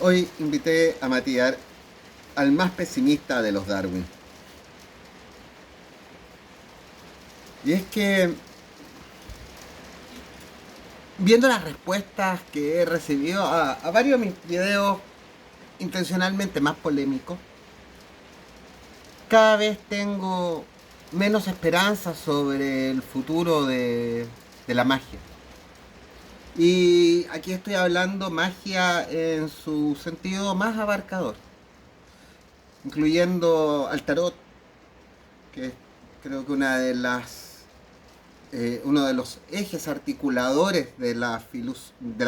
Hoy invité a Matías al más pesimista de los Darwin. Y es que, viendo las respuestas que he recibido a varios de mis videos intencionalmente más polémicos, cada vez tengo menos esperanza sobre el futuro de la magia. Y aquí estoy hablando magia en su sentido más abarcador, incluyendo al tarot, que es creo que uno de los ejes articuladores de la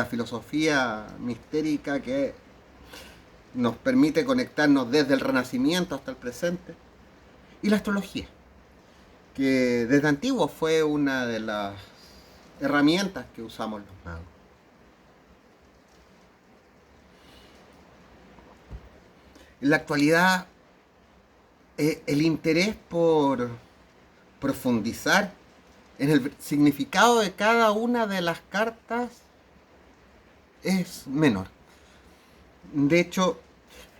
filosofía mistérica que nos permite conectarnos desde el Renacimiento hasta el presente, y la astrología, que desde antiguo fue una de las herramientas que usamos los magos. En la actualidad, el interés por profundizar en el significado de cada una de las cartas es menor. De hecho,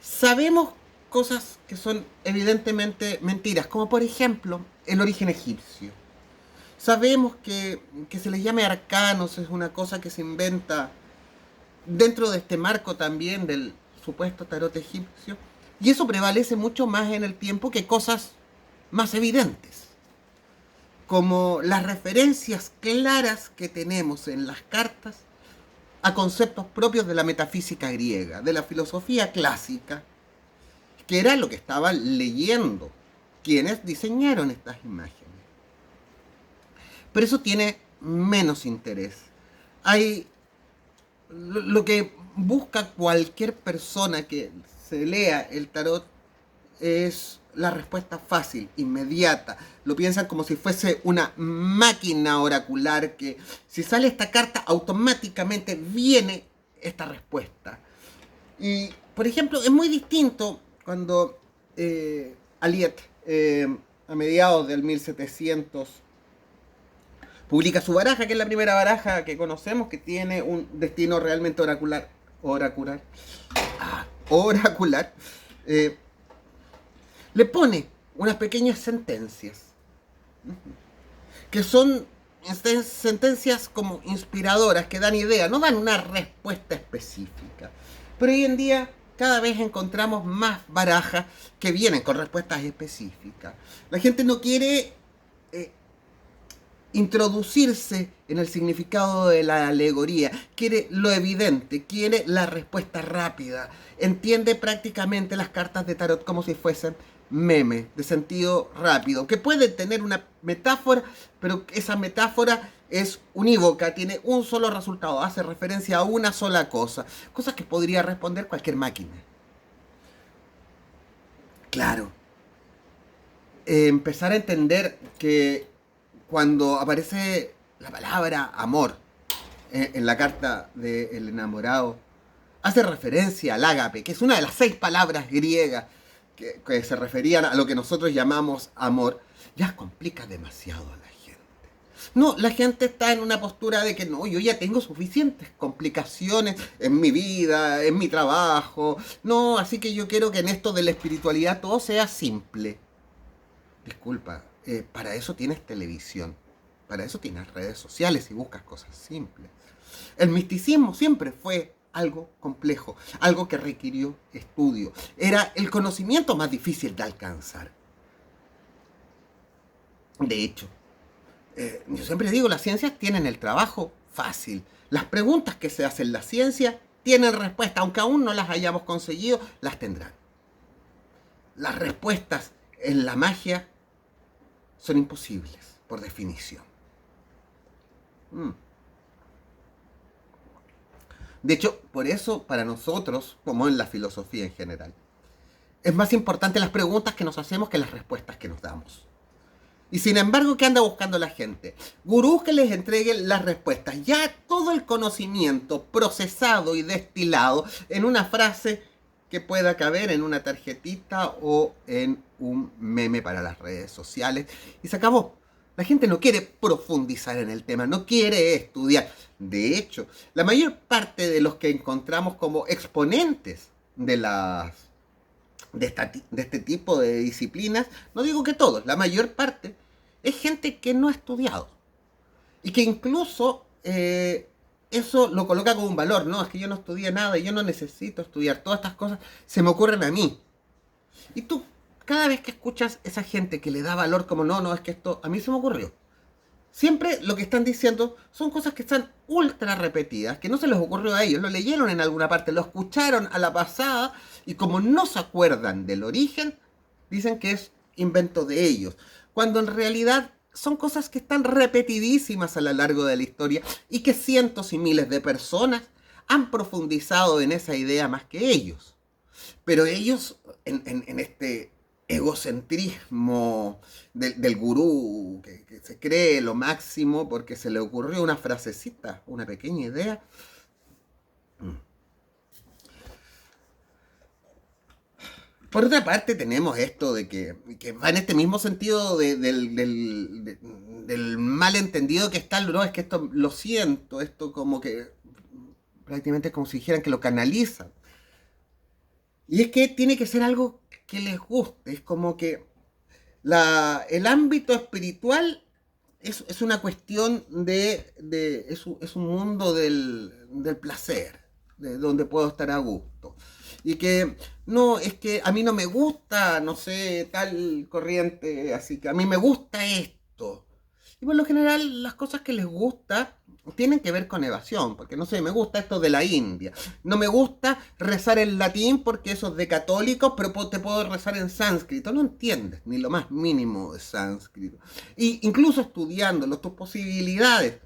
sabemos cosas que son evidentemente mentiras, como por ejemplo el origen egipcio. Sabemos que se les llame arcanos, es una cosa que se inventa dentro de este marco también del supuesto tarot egipcio, y eso prevalece mucho más en el tiempo que cosas más evidentes, como las referencias claras que tenemos en las cartas a conceptos propios de la metafísica griega, de la filosofía clásica, que era lo que estaban leyendo quienes diseñaron estas imágenes. Pero eso tiene menos interés. Hay lo que busca cualquier persona que se lea el tarot es la respuesta fácil, inmediata. Lo piensan como si fuese una máquina oracular que si sale esta carta automáticamente viene esta respuesta. Y, por ejemplo, es muy distinto cuando Aliet, a mediados del 1700, publica su baraja, que es la primera baraja que conocemos, que tiene un destino realmente oracular. eh, Le pone unas pequeñas sentencias, que son sentencias como inspiradoras, que dan idea, no dan una respuesta específica. Pero hoy en día cada vez encontramos más barajas que vienen con respuestas específicas. La gente no quiere introducirse en el significado de la alegoría, quiere lo evidente, quiere la respuesta rápida, entiende prácticamente las cartas de tarot como si fuesen memes de sentido rápido, que pueden tener una metáfora, pero esa metáfora es unívoca, tiene un solo resultado, hace referencia a una sola cosa, cosas que podría responder cualquier máquina. Claro, empezar a entender que cuando aparece la palabra amor en la carta del enamorado, hace referencia al ágape, que es una de las 6 palabras griegas que se referían a lo que nosotros llamamos amor, ya complica demasiado a la gente. No, la gente está en una postura de que no, yo ya tengo suficientes complicaciones en mi vida, en mi trabajo, no, así que yo quiero que en esto de la espiritualidad todo sea simple. Disculpa, para eso tienes televisión, para eso tienes redes sociales y buscas cosas simples. El misticismo siempre fue algo complejo, algo que requirió estudio. Era el conocimiento más difícil de alcanzar. De hecho, yo siempre digo, las ciencias tienen el trabajo fácil. Las preguntas que se hacen en la ciencia tienen respuesta, aunque aún no las hayamos conseguido, las tendrán. Las respuestas en la magia son imposibles, por definición. De hecho, por eso, para nosotros, como en la filosofía en general, es más importante las preguntas que nos hacemos que las respuestas que nos damos. Y sin embargo, ¿qué anda buscando la gente? Gurús que les entreguen las respuestas. Ya todo el conocimiento procesado y destilado en una frase que pueda caber en una tarjetita o en un meme para las redes sociales. Y se acabó. La gente no quiere profundizar en el tema, no quiere estudiar. De hecho, la mayor parte de los que encontramos como exponentes de de este tipo de disciplinas, no digo que todos, la mayor parte, es gente que no ha estudiado. Y que incluso eso lo coloca como un valor. No, es que yo no estudié nada, yo no necesito estudiar. Todas estas cosas se me ocurren a mí. Y tú, cada vez que escuchas esa gente que le da valor como no, no, es que esto a mí se me ocurrió. Siempre lo que están diciendo son cosas que están ultra repetidas, que no se les ocurrió a ellos, lo leyeron en alguna parte, lo escucharon a la pasada y como no se acuerdan del origen, dicen que es invento de ellos, cuando en realidad son cosas que están repetidísimas a lo largo de la historia y que cientos y miles de personas han profundizado en esa idea más que ellos. Pero ellos, en este egocentrismo del gurú que se cree lo máximo porque se le ocurrió una frasecita, una pequeña idea. Por otra parte tenemos esto de que va en este mismo sentido del malentendido que está, no, es que esto lo siento, esto como que prácticamente es como si dijeran que lo canalizan. Y es que tiene que ser algo que les guste, es como que el ámbito espiritual es una cuestión es un mundo del placer, de donde puedo estar a gusto. Y que no, es que a mí no me gusta, no sé, tal corriente, así que a mí me gusta esto. Y por lo general las cosas que les gusta tienen que ver con evasión, porque no sé, me gusta esto de la India, no me gusta rezar en latín porque eso es de católicos, pero te puedo rezar en sánscrito, no entiendes ni lo más mínimo de sánscrito. Y incluso estudiándolo, tus posibilidades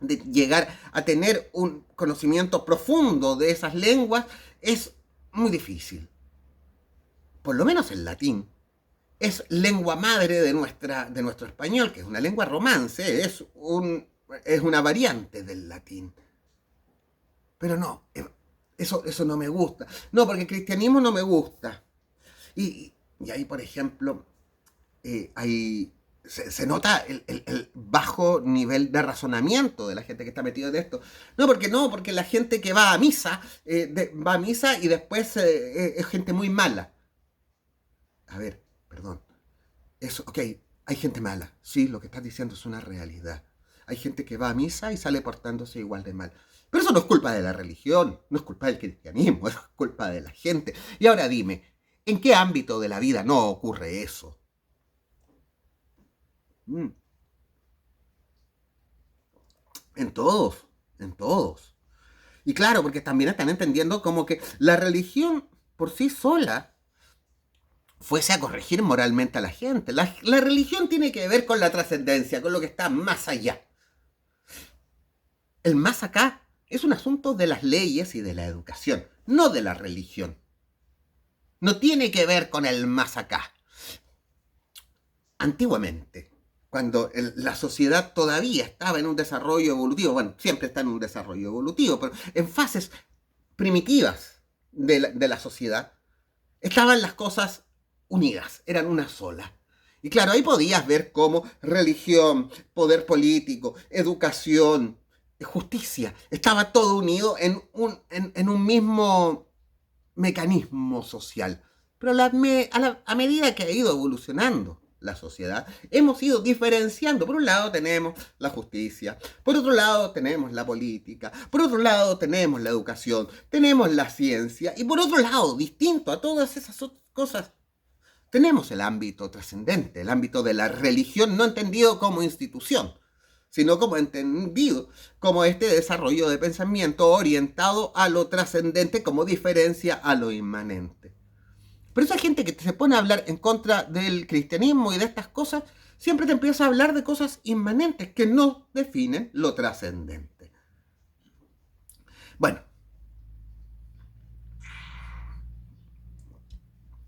de llegar a tener un conocimiento profundo de esas lenguas es muy difícil, por lo menos el latín. Es lengua madre de nuestro español, que es una lengua romance, es una variante del latín. Pero no, eso no me gusta. No, porque el cristianismo no me gusta. Y ahí, por ejemplo, se nota el bajo nivel de razonamiento de la gente que está metida en esto. No, porque la gente que va a misa, va a misa y después es gente muy mala. A ver, perdón. Eso, ok, hay gente mala. Sí, lo que estás diciendo es una realidad. Hay gente que va a misa y sale portándose igual de mal. Pero eso no es culpa de la religión, no es culpa del cristianismo, es culpa de la gente. Y ahora dime, ¿en qué ámbito de la vida no ocurre eso? Mm, en todos, en todos. Y claro, porque también están entendiendo como que la religión por sí sola fuese a corregir moralmente a la gente. La religión tiene que ver con la trascendencia, con lo que está más allá. El más acá es un asunto de las leyes y de la educación, no de la religión. No tiene que ver con el más acá. Antiguamente, cuando la sociedad todavía estaba en un desarrollo evolutivo, bueno, siempre está en un desarrollo evolutivo, pero en fases primitivas de la sociedad, estaban las cosas unidas, eran una sola. Y claro, ahí podías ver cómo religión, poder político, educación, justicia, estaba todo unido en un mismo mecanismo social. Pero a medida que ha ido evolucionando la sociedad, hemos ido diferenciando. Por un lado tenemos la justicia, por otro lado tenemos la política, por otro lado tenemos la educación, tenemos la ciencia, y por otro lado, distinto a todas esas cosas, tenemos el ámbito trascendente, el ámbito de la religión no entendido como institución, sino como entendido como este desarrollo de pensamiento orientado a lo trascendente como diferencia a lo inmanente. Pero esa gente que se pone a hablar en contra del cristianismo y de estas cosas, siempre te empieza a hablar de cosas inmanentes que no definen lo trascendente. Bueno,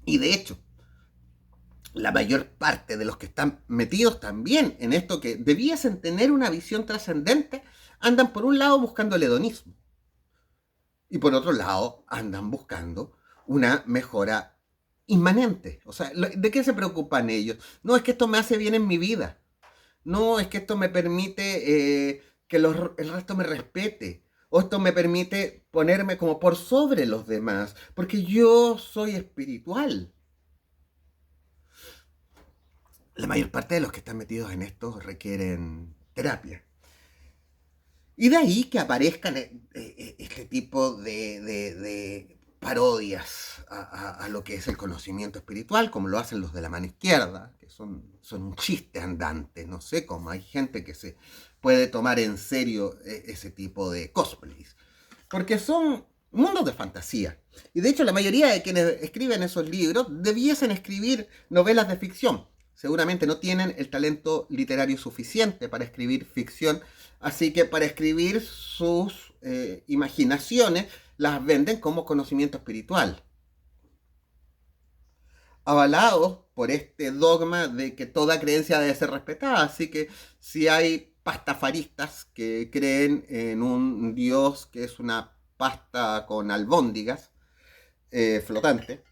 y de hecho, la mayor parte de los que están metidos también en esto que debiesen tener una visión trascendente, andan por un lado buscando el hedonismo y por otro lado andan buscando una mejora inmanente. O sea, ¿de qué se preocupan ellos? No, es que esto me hace bien en mi vida. No, es que esto me permite que el resto me respete. O esto me permite ponerme como por sobre los demás, porque yo soy espiritual. La mayor parte de los que están metidos en esto requieren terapia. Y de ahí que aparezcan este tipo de parodias a lo que es el conocimiento espiritual, como lo hacen los de la mano izquierda, que son un chiste andante, no sé cómo hay gente que se puede tomar en serio ese tipo de cosplays, porque son mundos de fantasía. Y de hecho la mayoría de quienes escriben esos libros debiesen escribir novelas de ficción. Seguramente no tienen el talento literario suficiente para escribir ficción, así que para escribir sus imaginaciones las venden como conocimiento espiritual, avalados por este dogma de que toda creencia debe ser respetada. Así que si hay pastafaristas que creen en un dios que es una pasta con albóndigas flotante,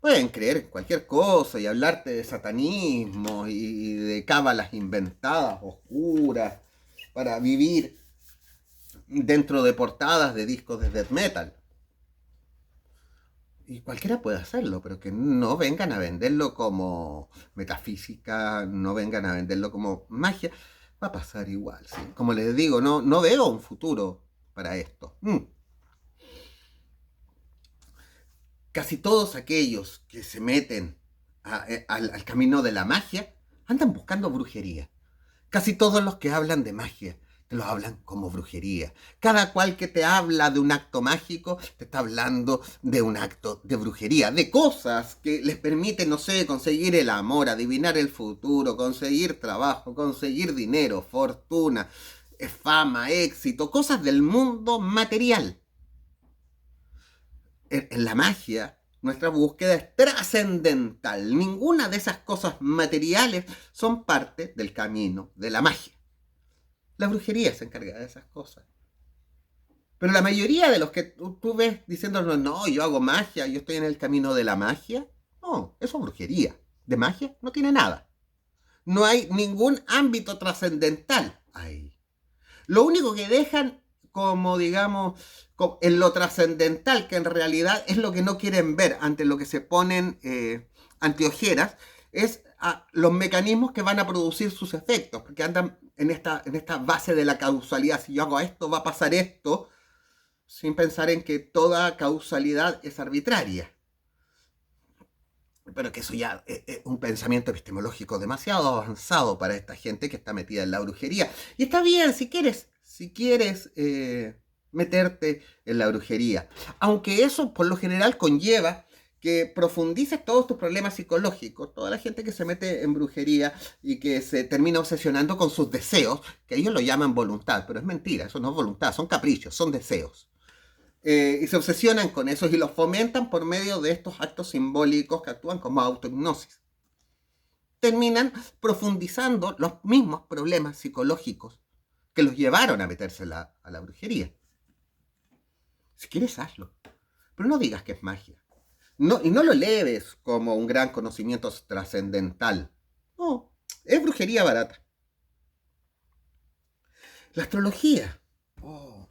pueden creer cualquier cosa y hablarte de satanismo y de cábalas inventadas, oscuras, para vivir dentro de portadas de discos de death metal. Y cualquiera puede hacerlo, pero que no vengan a venderlo como metafísica, no vengan a venderlo como magia. Va a pasar igual, ¿sí? Como les digo, no veo un futuro para esto. Casi todos aquellos que se meten al camino de la magia andan buscando brujería. Casi todos los que hablan de magia te lo hablan como brujería. Cada cual que te habla de un acto mágico te está hablando de un acto de brujería, de cosas que les permiten, no sé, conseguir el amor, adivinar el futuro, conseguir trabajo, conseguir dinero, fortuna, fama, éxito, cosas del mundo material. En la magia, nuestra búsqueda es trascendental. Ninguna de esas cosas materiales son parte del camino de la magia. La brujería se encarga de esas cosas. Pero la mayoría de los que tú ves diciéndonos, no, yo hago magia, yo estoy en el camino de la magia, no, eso es brujería. De magia no tiene nada. No hay ningún ámbito trascendental ahí. Lo único que dejan como, digamos, en lo trascendental, que en realidad es lo que no quieren ver ante lo que se ponen anteojeras, es los mecanismos que van a producir sus efectos, porque andan en esta base de la causalidad. Si yo hago esto, va a pasar esto, sin pensar en que toda causalidad es arbitraria. Pero que eso ya es un pensamiento epistemológico demasiado avanzado para esta gente que está metida en la brujería. Y está bien, si quieres meterte en la brujería. Aunque eso por lo general conlleva que profundices todos tus problemas psicológicos. Toda la gente que se mete en brujería y que se termina obsesionando con sus deseos, que ellos lo llaman voluntad, pero es mentira, eso no es voluntad, son caprichos, son deseos. Y se obsesionan con eso y los fomentan por medio de estos actos simbólicos que actúan como autohipnosis. Terminan profundizando los mismos problemas psicológicos que los llevaron a meterse a la brujería. Si quieres, hazlo. Pero no digas que es magia. No, y no lo leves como un gran conocimiento trascendental. No, es brujería barata. La astrología. Oh,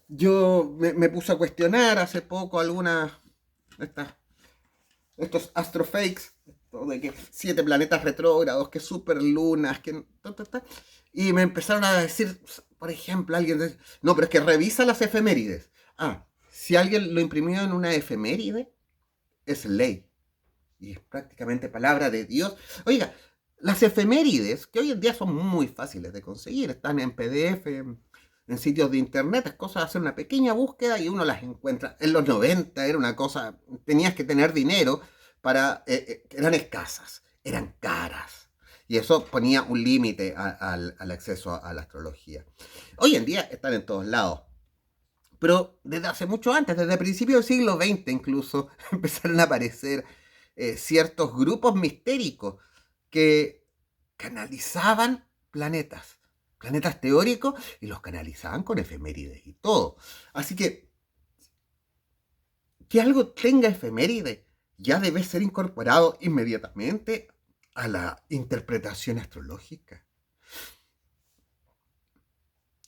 yo me puse a cuestionar hace poco algunas de estos astrofakes, esto de que 7 planetas retrógrados, que superlunas, que... Y me empezaron a decir, por ejemplo, alguien dice, no, pero es que revisa las efemérides. Si alguien lo imprimió en una efeméride, es ley. Y es prácticamente palabra de Dios. Oiga, las efemérides, que hoy en día son muy fáciles de conseguir, están en PDF, en sitios de internet, es cosa de hacer una pequeña búsqueda y uno las encuentra. En los 90 era una cosa, tenías que tener dinero para, eran escasas, eran caras. Y eso ponía un límite al acceso a la astrología. Hoy en día están en todos lados. Pero desde hace mucho antes, desde principios del siglo XX incluso, empezaron a aparecer ciertos grupos mistéricos que canalizaban planetas teóricos, y los canalizaban con efemérides y todo. Así que algo tenga efemérides ya debe ser incorporado inmediatamente a la interpretación astrológica.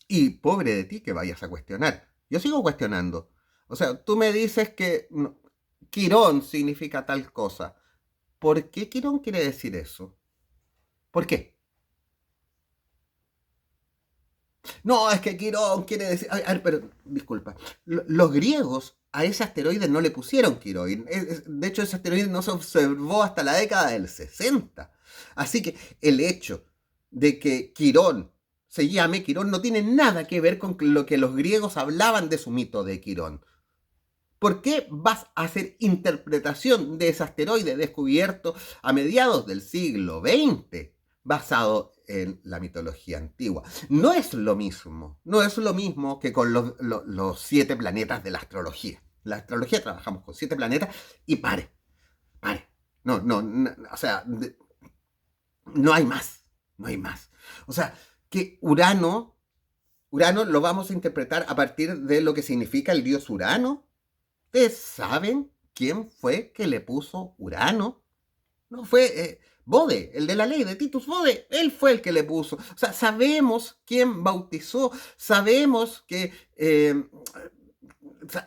Y pobre de ti que vayas a cuestionar. Yo sigo cuestionando. O sea, tú me dices que Quirón significa tal cosa. ¿Por qué Quirón quiere decir eso? ¿Por qué? No, es que Quirón quiere decir... A ver, pero, disculpa. Los griegos a ese asteroide no le pusieron Quirón. De hecho, ese asteroide no se observó hasta la década del 60. Así que el hecho de que Quirón se llame Quirón no tiene nada que ver con lo que los griegos hablaban de su mito de Quirón. ¿Por qué vas a hacer interpretación de ese asteroide descubierto a mediados del siglo XX basado en la mitología antigua? No es lo mismo, no es lo mismo que con los 7 planetas de la astrología. La astrología trabajamos con 7 planetas y pare. No, o sea, no hay más, no hay más. O sea, que Urano lo vamos a interpretar a partir de lo que significa el dios Urano. ¿Ustedes saben quién fue que le puso Urano? No fue Bode, el de la ley de Titus Bode. Él fue el que le puso. O sea, sabemos quién bautizó, sabemos que...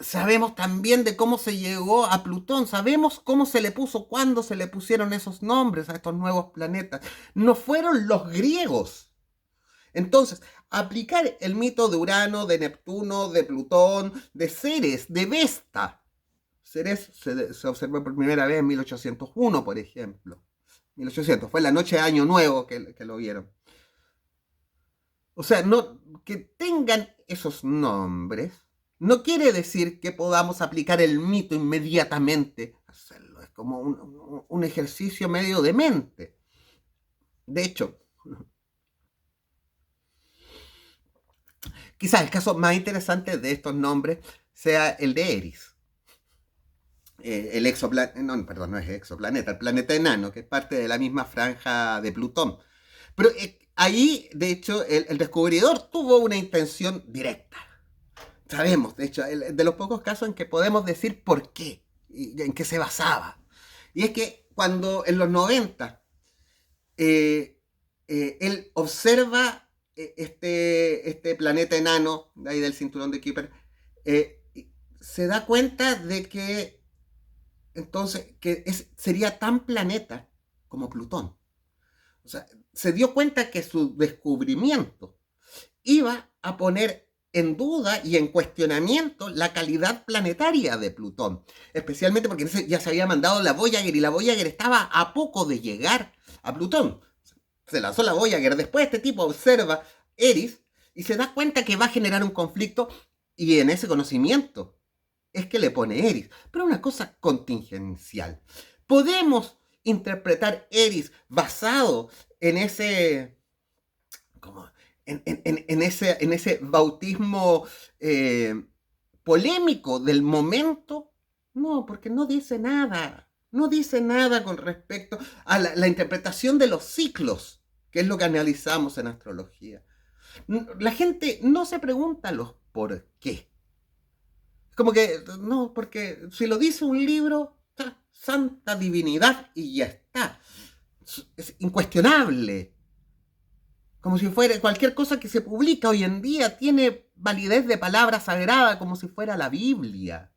sabemos también de cómo se llegó a Plutón, sabemos cómo se le puso, cuándo se le pusieron esos nombres a estos nuevos planetas. No fueron los griegos. Entonces, aplicar el mito de Urano, de Neptuno, de Plutón, de Ceres, de Vesta. Ceres se observó por primera vez en 1801, por ejemplo. 1800, fue la noche de Año Nuevo que lo vieron. O sea, no, que tengan esos nombres no quiere decir que podamos aplicar el mito inmediatamente. Hacerlo es como un ejercicio medio demente. De hecho, quizás el caso más interesante de estos nombres sea el de Eris. El exoplaneta, no, perdón, no es exoplaneta, el planeta enano, que es parte de la misma franja de Plutón. Pero ahí, de hecho, el descubridor tuvo una intención directa. Sabemos, de hecho, de los pocos casos en que podemos decir por qué, y en qué se basaba. Y es que cuando en los 90 él observa este planeta enano, de ahí del cinturón de Kuiper, se da cuenta de que entonces sería tan planeta como Plutón. O sea, se dio cuenta que su descubrimiento iba a poner en duda y en cuestionamiento la calidad planetaria de Plutón, especialmente porque ya se había mandado la Voyager y la Voyager estaba a poco de llegar a Plutón. Se lanzó la Voyager, después este tipo observa Eris y se da cuenta que va a generar un conflicto y en ese conocimiento es que le pone Eris, pero una cosa contingencial. Podemos interpretar Eris basado en ese, como, en ese bautismo polémico del momento. No, porque no dice nada. No dice nada con respecto a la interpretación de los ciclos, que es lo que analizamos en astrología. La gente no se pregunta los por qué. Como que, no, porque si lo dice un libro, santa divinidad y ya está. Es incuestionable. Como si fuera cualquier cosa que se publica hoy en día tiene validez de palabra sagrada, como si fuera la Biblia.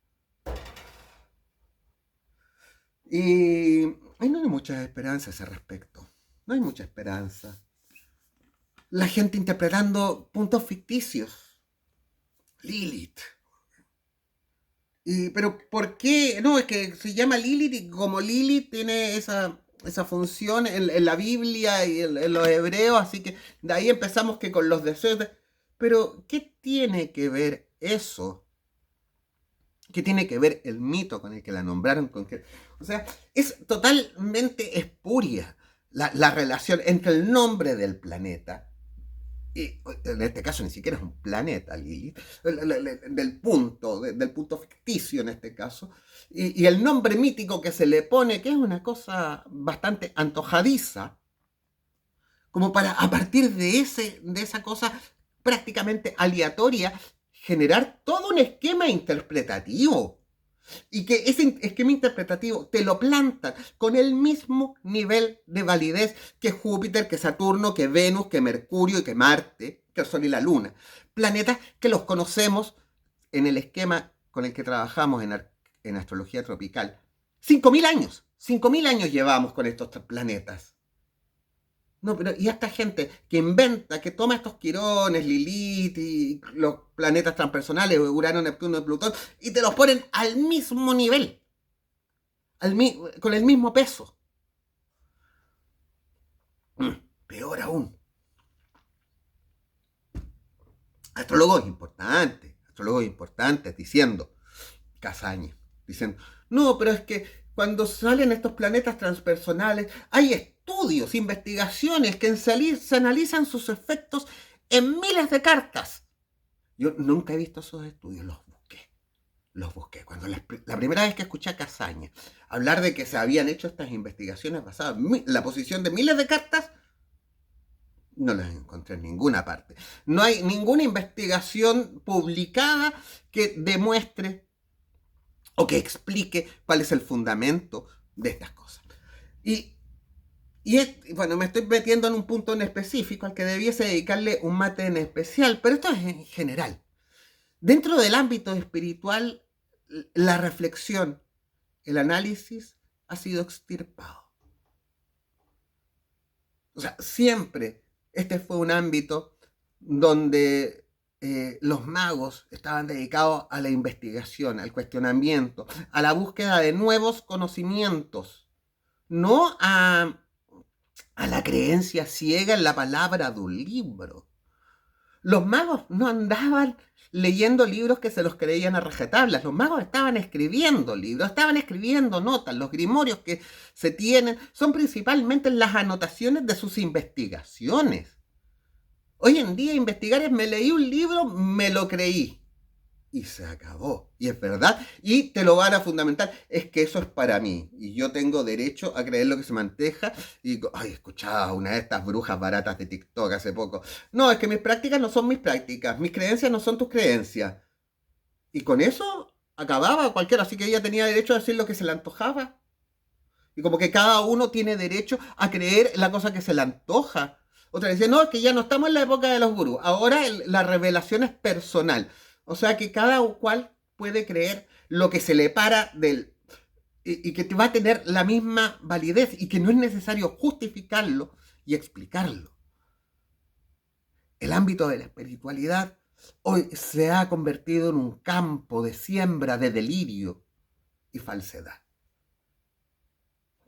Y no hay mucha esperanza a ese respecto. No hay mucha esperanza. La gente interpretando puntos ficticios. Lilith. Pero ¿por qué? No, es que se llama Lilith y como Lilith tiene esa función en la Biblia y en los hebreos, así que de ahí empezamos que con los deseos. Pero, ¿qué tiene que ver eso? ¿Qué tiene que ver el mito con el que la nombraron? O sea, es totalmente espuria la relación entre el nombre del planeta, y en este caso ni siquiera es un planeta, Lilith, del punto ficticio en este caso, y el nombre mítico que se le pone, que es una cosa bastante antojadiza, como para a partir de esa cosa prácticamente aleatoria generar todo un esquema interpretativo. Y que ese esquema interpretativo te lo plantan con el mismo nivel de validez que Júpiter, que Saturno, que Venus, que Mercurio y que Marte, que el Sol y la Luna. Planetas que los conocemos en el esquema con el que trabajamos en astrología tropical. 5.000 años. 5.000 años llevamos con estos planetas. No, pero y esta gente que inventa, que toma estos Quirones, Lilith y los planetas transpersonales, Urano, Neptuno y Plutón, y te los ponen al mismo nivel, con el mismo peso. Peor aún. Astrólogos importantes diciendo, Casaña, diciendo, no, pero es que cuando salen estos planetas transpersonales, hay estudios, investigaciones que se analizan sus efectos en miles de cartas. Yo nunca he visto esos estudios, los busqué. Cuando la primera vez que escuché a Casaña hablar de que se habían hecho estas investigaciones basadas en la posición de miles de cartas, no las encontré en ninguna parte. No hay ninguna investigación publicada que demuestre o que explique cuál es el fundamento de estas cosas. Bueno, me estoy metiendo en un punto en específico al que debiese dedicarle un mate en especial, pero esto es en general. Dentro del ámbito espiritual, la reflexión, el análisis ha sido extirpado. O sea, siempre este fue un ámbito donde los magos estaban dedicados a la investigación, al cuestionamiento, a la búsqueda de nuevos conocimientos, no a la creencia ciega en la palabra de un libro. Los magos no andaban leyendo libros que se los creían a rajatablas. Los magos estaban escribiendo libros, estaban escribiendo notas. Los grimorios que se tienen son principalmente las anotaciones de sus investigaciones. Hoy en día investigar es me leí un libro, me lo creí. Y se acabó. Y es verdad. Y te lo van a fundamentar. Es que eso es para mí. Y yo tengo derecho a creer lo que se me anteja. Y, ay, escuchaba una de estas brujas baratas de TikTok hace poco. No, es que mis prácticas no son mis prácticas. Mis creencias no son tus creencias. Y con eso acababa cualquiera. Así que ella tenía derecho a decir lo que se le antojaba. Y como que cada uno tiene derecho a creer la cosa que se le antoja. Otra dice, no, es que ya no estamos en la época de los gurús. Ahora la revelación es personal. O sea que cada cual puede creer lo que se le para y que va a tener la misma validez y que no es necesario justificarlo y explicarlo. El ámbito de la espiritualidad hoy se ha convertido en un campo de siembra de delirio y falsedad,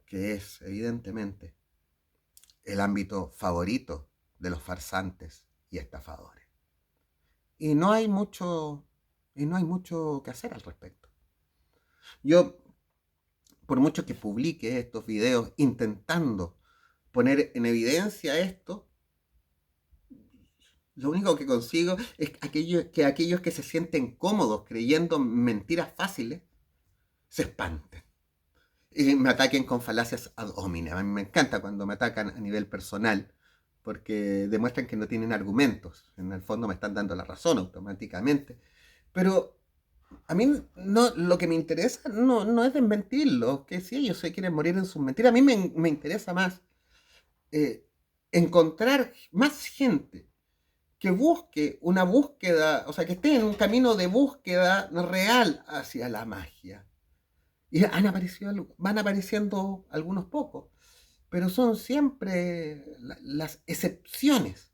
que es evidentemente el ámbito favorito de los farsantes y estafadores. Y no hay mucho que hacer al respecto. Yo, por mucho que publique estos videos intentando poner en evidencia esto, lo único que consigo es que aquellos que se sienten cómodos creyendo mentiras fáciles se espanten y me ataquen con falacias ad hominem. A mí me encanta cuando me atacan a nivel personal, porque demuestran que no tienen argumentos. En el fondo me están dando la razón automáticamente. Pero a mí no, lo que me interesa no es desmentirlo, que si ellos se quieren morir en sus mentiras, a mí me interesa más encontrar más gente que busque una búsqueda, o sea, que esté en un camino de búsqueda real hacia la magia. Y van apareciendo algunos pocos, pero son siempre las excepciones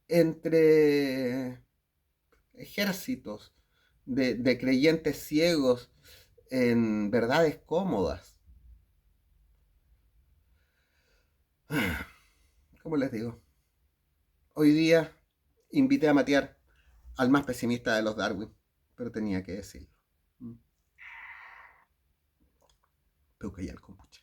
entre ejércitos de creyentes ciegos en verdades cómodas. ¿Cómo les digo? Hoy día invité a matear al más pesimista de los Darwin, pero tenía que decirlo. Peucayal, compucha.